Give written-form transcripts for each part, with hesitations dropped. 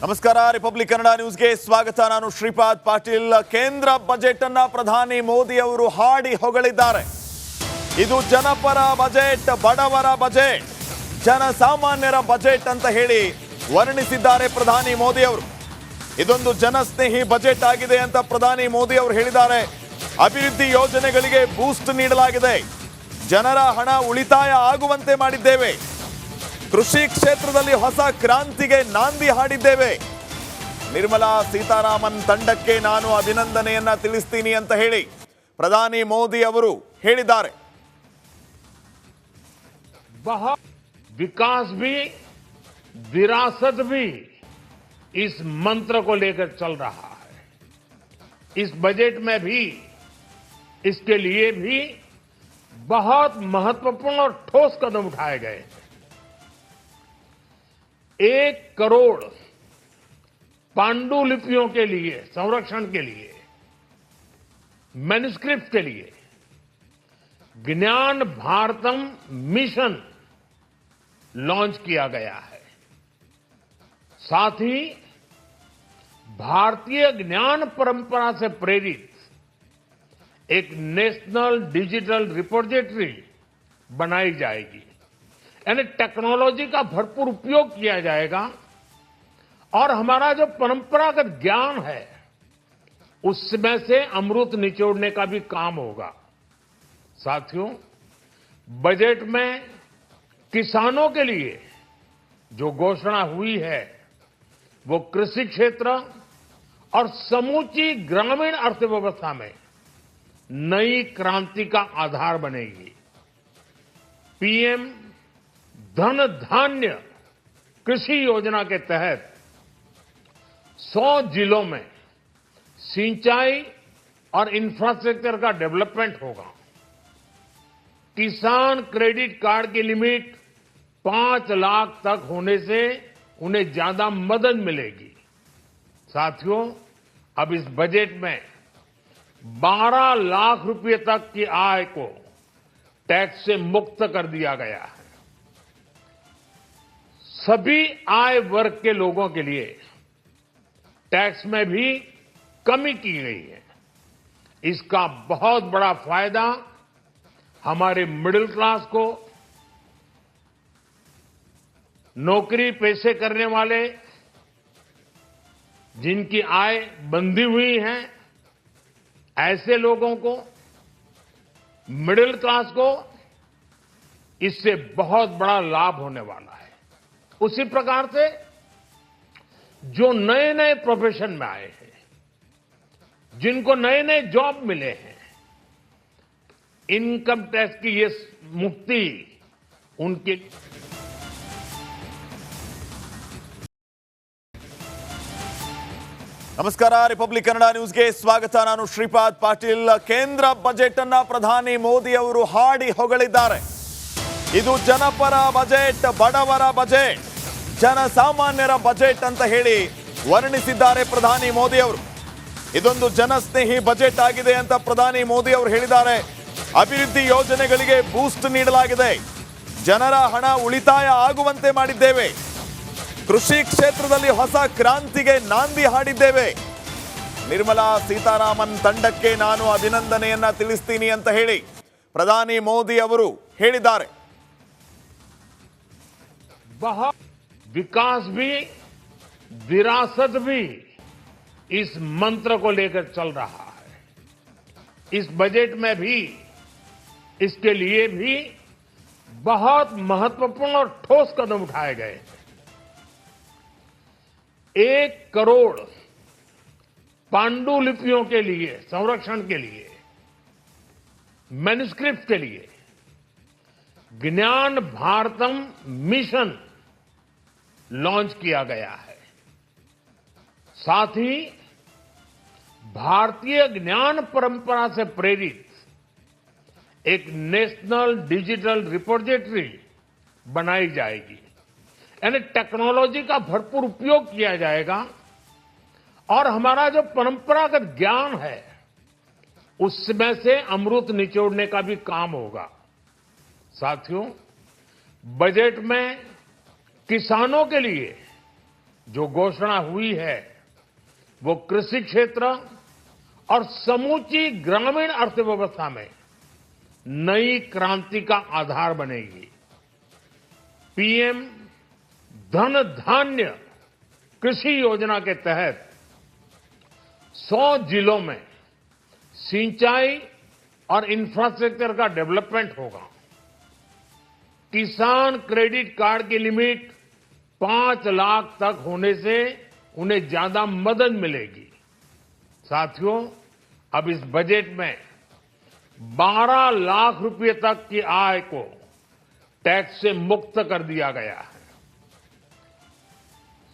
ನಮಸ್ಕಾರ ರಿಪಬ್ಲಿಕ್ ಕನ್ನಡ ನ್ಯೂಸ್ಗೆ ಸ್ವಾಗತ. ನಾನು ಶ್ರೀಪಾದ್ ಪಾಟೀಲ್. ಕೇಂದ್ರ ಬಜೆಟ್ ಅನ್ನ ಪ್ರಧಾನಿ ಮೋದಿ ಅವರು ಹಾಡಿ ಹೊಗಳಿದ್ದಾರೆ. ಇದು ಜನಪರ ಬಜೆಟ್, ಬಡವರ ಬಜೆಟ್, ಜನಸಾಮಾನ್ಯರ ಬಜೆಟ್ ಅಂತ ಹೇಳಿ ವರ್ಣಿಸಿದ್ದಾರೆ ಪ್ರಧಾನಿ ಮೋದಿ ಅವರು. ಇದೊಂದು ಜನಸ್ನೇಹಿ ಬಜೆಟ್ ಆಗಿದೆ ಅಂತ ಪ್ರಧಾನಿ ಮೋದಿ ಅವರು ಹೇಳಿದ್ದಾರೆ. ಅಭಿವೃದ್ಧಿ ಯೋಜನೆಗಳಿಗೆ ಬೂಸ್ಟ್ ನೀಡಲಾಗಿದೆ, ಜನರ ಹಣ ಉಳಿತಾಯ ಆಗುವಂತೆ ಮಾಡಿದ್ದೇವೆ, ಕೃಷಿ ಕ್ಷೇತ್ರದಲ್ಲಿ ಹೊಸ ಕ್ರಾಂತಿಗೆ ನಾಂದಿ ಹಾಡಿದ್ದೇವೆ, ನಿರ್ಮಲಾ ಸೀತಾರಾಮನ್ ತಂಡಕ್ಕೆ ನಾನು ಅಭಿನಂದನೆಯನ್ನ ತಿಳಿಸ್ತೀನಿ ಅಂತ ಹೇಳಿ ಪ್ರಧಾನಿ ಮೋದಿ ಅವರು ಹೇಳಿದ್ದಾರೆ. विकास भी विरासत भी इस मंत्र को लेकर चल रहा है. इस बजट में भी इसके लिए भी बहुत महत्वपूर्ण और ठोस कदम उठाए गए. 1 करोड़ पांडुलिपियों के लिए संरक्षण के लिए, मैन्युस्क्रिप्ट के लिए ज्ञान भारतम मिशन लॉन्च किया गया है. साथ ही भारतीय ज्ञान परंपरा से प्रेरित एक नेशनल डिजिटल रिपोजिटरी बनाई जाएगी. यानी टेक्नोलॉजी का भरपूर उपयोग किया जाएगा और हमारा जो परंपरागत ज्ञान है उसमें से अमृत निचोड़ने का भी काम होगा. साथियों, बजट में किसानों के लिए जो घोषणा हुई है वो कृषि क्षेत्र और समूची ग्रामीण अर्थव्यवस्था में नई क्रांति का आधार बनेगी. पीएम धन धान्य कृषि योजना के तहत 100 जिलों में सिंचाई और इंफ्रास्ट्रक्चर का डेवलपमेंट होगा. किसान क्रेडिट कार्ड की लिमिट 5 लाख तक होने से उन्हें ज्यादा मदद मिलेगी. साथियों, अब इस बजट में 12 लाख रुपए तक की आय को टैक्स से मुक्त कर दिया गया है. सभी आय वर्ग के लोगों के लिए टैक्स में भी कमी की गई है. इसका बहुत बड़ा फायदा हमारे मिडिल क्लास को, नौकरी पेशे करने वाले जिनकी आय बंधी हुई है ऐसे लोगों को, मिडिल क्लास को इससे बहुत बड़ा लाभ होने वाला है. उसी प्रकार से जो नए नए प्रोफेशन में आए हैं, जिनको नए नए जॉब मिले हैं, इनकम टैक्स की ये मुक्ति उनके ನಮಸ್ಕಾರ ರಿಪಬ್ಲಿಕ್ ಕನ್ನಡ ನ್ಯೂಸ್ಗೆ ಸ್ವಾಗತ. ನಾನು ಶ್ರೀಪಾದ್ ಪಾಟೀಲ್. ಕೇಂದ್ರ ಬಜೆಟ್ ಅನ್ನ ಪ್ರಧಾನಿ ಮೋದಿ ಅವರು ಹಾಡಿ ಹೊಗಳಿದ್ದಾರೆ. ಇದು ಜನಪರ ಬಜೆಟ್, ಬಡವರ ಬಜೆಟ್, ಜನಸಾಮಾನ್ಯರ ಬಜೆಟ್ ಅಂತ ಹೇಳಿ ವರ್ಣಿಸಿದ್ದಾರೆ ಪ್ರಧಾನಿ ಮೋದಿ ಅವರು. ಇದೊಂದು ಜನಸ್ನೇಹಿ ಬಜೆಟ್ ಆಗಿದೆ ಅಂತ ಪ್ರಧಾನಿ ಮೋದಿ ಅವರು ಹೇಳಿದ್ದಾರೆ. ಅಭಿವೃದ್ಧಿ ಯೋಜನೆಗಳಿಗೆ ಬೂಸ್ಟ್ ನೀಡಲಾಗಿದೆ, ಜನರ ಹಣ ಉಳಿತಾಯ ಆಗುವಂತೆ ಮಾಡಿದ್ದೇವೆ, ಕೃಷಿ ಕ್ಷೇತ್ರದಲ್ಲಿ ಹೊಸ ಕ್ರಾಂತಿಗೆ ನಾಂದಿ ಹಾಡಿದ್ದೇವೆ, ನಿರ್ಮಲಾ ಸೀತಾರಾಮನ್ ತಂಡಕ್ಕೆ ನಾನು ಅಭಿನಂದನೆಯನ್ನ ತಿಳಿಸ್ತೀನಿ ಅಂತ ಹೇಳಿ ಪ್ರಧಾನಿ ಮೋದಿ ಅವರು ಹೇಳಿದ್ದಾರೆ. विकास भी विरासत भी इस मंत्र को लेकर चल रहा है. इस बजट में भी इसके लिए भी बहुत महत्वपूर्ण और ठोस कदम उठाए गए. 1 करोड़ पांडुलिपियों के लिए संरक्षण के लिए, मैन्युस्क्रिप्ट के लिए ज्ञान भारतम मिशन लॉन्च किया गया है. साथ ही भारतीय ज्ञान परंपरा से प्रेरित एक नेशनल डिजिटल रिपोजिटरी बनाई जाएगी. यानी टेक्नोलॉजी का भरपूर उपयोग किया जाएगा और हमारा जो परंपरागत ज्ञान है उसमें से अमृत निचोड़ने का भी काम होगा. साथियों, बजट में किसानों के लिए जो घोषणा हुई है वो कृषि क्षेत्र और समूची ग्रामीण अर्थव्यवस्था में नई क्रांति का आधार बनेगी। पीएम धन धान्य कृषि योजना के तहत 100 जिलों में सिंचाई और इंफ्रास्ट्रक्चर का डेवलपमेंट होगा। किसान क्रेडिट कार्ड की लिमिट 5 लाख तक होने से उन्हें ज्यादा मदद मिलेगी। साथियों, अब इस बजट में 12 लाख रुपए तक की आय को टैक्स से मुक्त कर दिया गया है।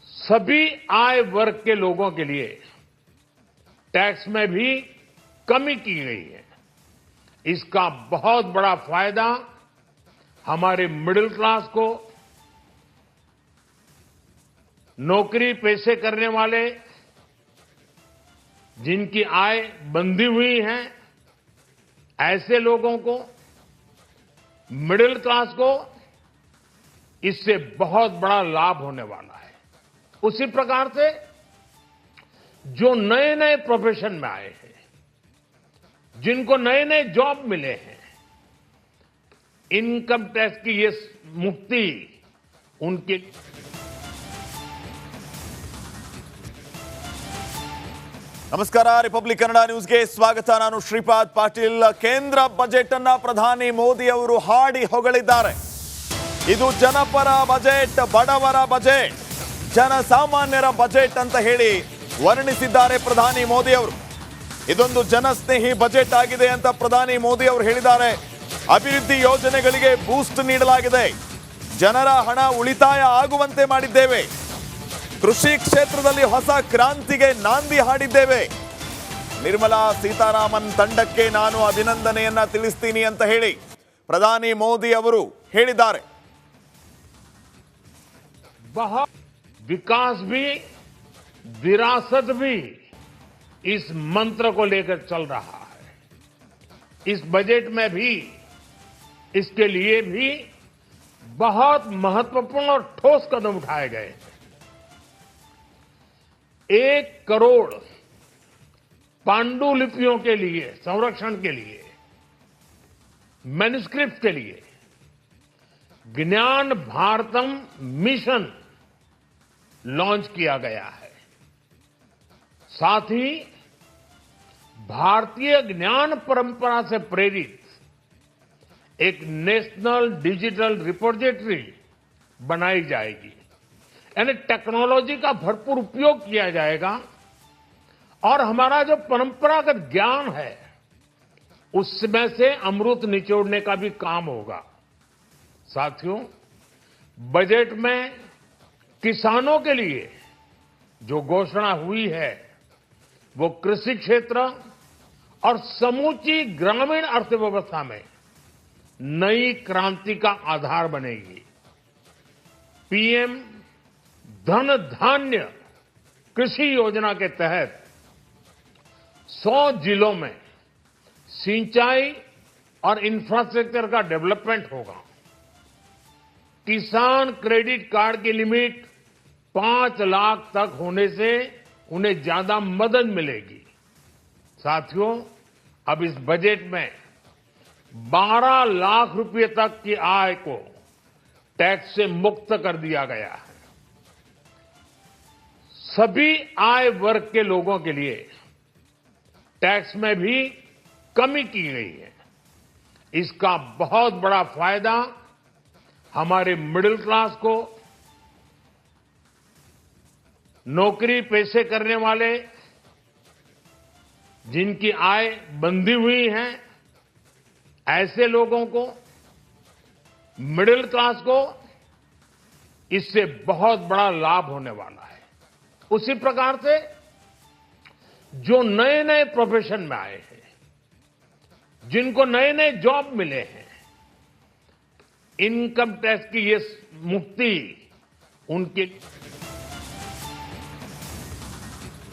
सभी आय वर्ग के लोगों के लिए टैक्स में भी कमी की गई है। इसका बहुत बड़ा फायदा हमारे मिडिल क्लास को, नौकरी पेशे करने वाले जिनकी आय बंधी हुई है ऐसे लोगों को, मिडिल क्लास को इससे बहुत बड़ा लाभ होने वाला है। उसी प्रकार से जो नए नए प्रोफेशन में आए हैं, जिनको नए नए जॉब मिले हैं, इनकम टैक्स की ये मुक्ति उनके ನಮಸ್ಕಾರ ರಿಪಬ್ಲಿಕ್ ಕನ್ನಡ ನ್ಯೂಸ್ಗೆ ಸ್ವಾಗತ. ನಾನು ಶ್ರೀಪಾದ್ ಪಾಟೀಲ್. ಕೇಂದ್ರ ಬಜೆಟ್ ಅನ್ನ ಪ್ರಧಾನಿ ಮೋದಿ ಅವರು ಹಾಡಿ ಹೊಗಳಿದ್ದಾರೆ. ಇದು ಜನಪರ ಬಜೆಟ್, ಬಡವರ ಬಜೆಟ್, ಜನಸಾಮಾನ್ಯರ ಬಜೆಟ್ ಅಂತ ಹೇಳಿ ವರ್ಣಿಸಿದ್ದಾರೆ ಪ್ರಧಾನಿ ಮೋದಿ ಅವರು. ಇದೊಂದು ಜನಸ್ನೇಹಿ ಬಜೆಟ್ ಆಗಿದೆ ಅಂತ ಪ್ರಧಾನಿ ಮೋದಿ ಅವರು ಹೇಳಿದ್ದಾರೆ. ಅಭಿವೃದ್ಧಿ ಯೋಜನೆಗಳಿಗೆ ಬೂಸ್ಟ್ ನೀಡಲಾಗಿದೆ. ಜನರ ಹಣ ಉಳಿತಾಯ ಆಗುವಂತೆ ಮಾಡಿದ್ದೇವೆ. ಕೃಷಿ ಕ್ಷೇತ್ರದಲ್ಲಿ ಹೊಸ ಕ್ರಾಂತಿಗೆ ನಾಂದಿ ಹಾಡಿದ್ದೇವೆ. ನಿರ್ಮಲಾ ಸೀತಾರಾಮನ್ ತಂಡಕ್ಕೆ ನಾನು ಅಭಿನಂದನೆಯನ್ನ ತಿಳಿಸ್ತೀನಿ ಅಂತ ಹೇಳಿ ಪ್ರಧಾನಿ ಮೋದಿ ಅವರು ಹೇಳಿದ್ದಾರೆ. विकास भी विरासत भी इस मंत्र को लेकर चल रहा है. इस बजट में भी इसके लिए भी बहुत महत्वपूर्ण और ठोस कदम उठाए गए. 1 करोड़ पांडुलिपियों के लिए संरक्षण के लिए, मैन्युस्क्रिप्ट के लिए ज्ञान भारतम मिशन लॉन्च किया गया है. साथ ही भारतीय ज्ञान परंपरा से प्रेरित एक नेशनल डिजिटल रिपोजिटरी बनाई जाएगी. यानी टेक्नोलॉजी का भरपूर उपयोग किया जाएगा और हमारा जो परंपरागत ज्ञान है उसमें से अमृत निचोड़ने का भी काम होगा. साथियों, बजट में किसानों के लिए जो घोषणा हुई है वो कृषि क्षेत्र और समूची ग्रामीण अर्थव्यवस्था में नई क्रांति का आधार बनेगी. पीएम धन धान्य कृषि योजना के तहत 100 जिलों में सिंचाई और इंफ्रास्ट्रक्चर का डेवलपमेंट होगा. किसान क्रेडिट कार्ड की लिमिट 5 लाख तक होने से उन्हें ज्यादा मदद मिलेगी. साथियों, अब इस बजट में 12 लाख रुपए तक की आय को टैक्स से मुक्त कर दिया गया है. सभी आय वर्ग के लोगों के लिए टैक्स में भी कमी की गई है. इसका बहुत बड़ा फायदा हमारे मिडिल क्लास को, नौकरी पेशे करने वाले जिनकी आय बंधी हुई है ऐसे लोगों को, मिडिल क्लास को इससे बहुत बड़ा लाभ होने वाला है. उसी प्रकार से जो नए नए प्रोफेशन में आए हैं, जिनको नए नए जॉब मिले हैं, इनकम टैक्स की ये मुक्ति उनके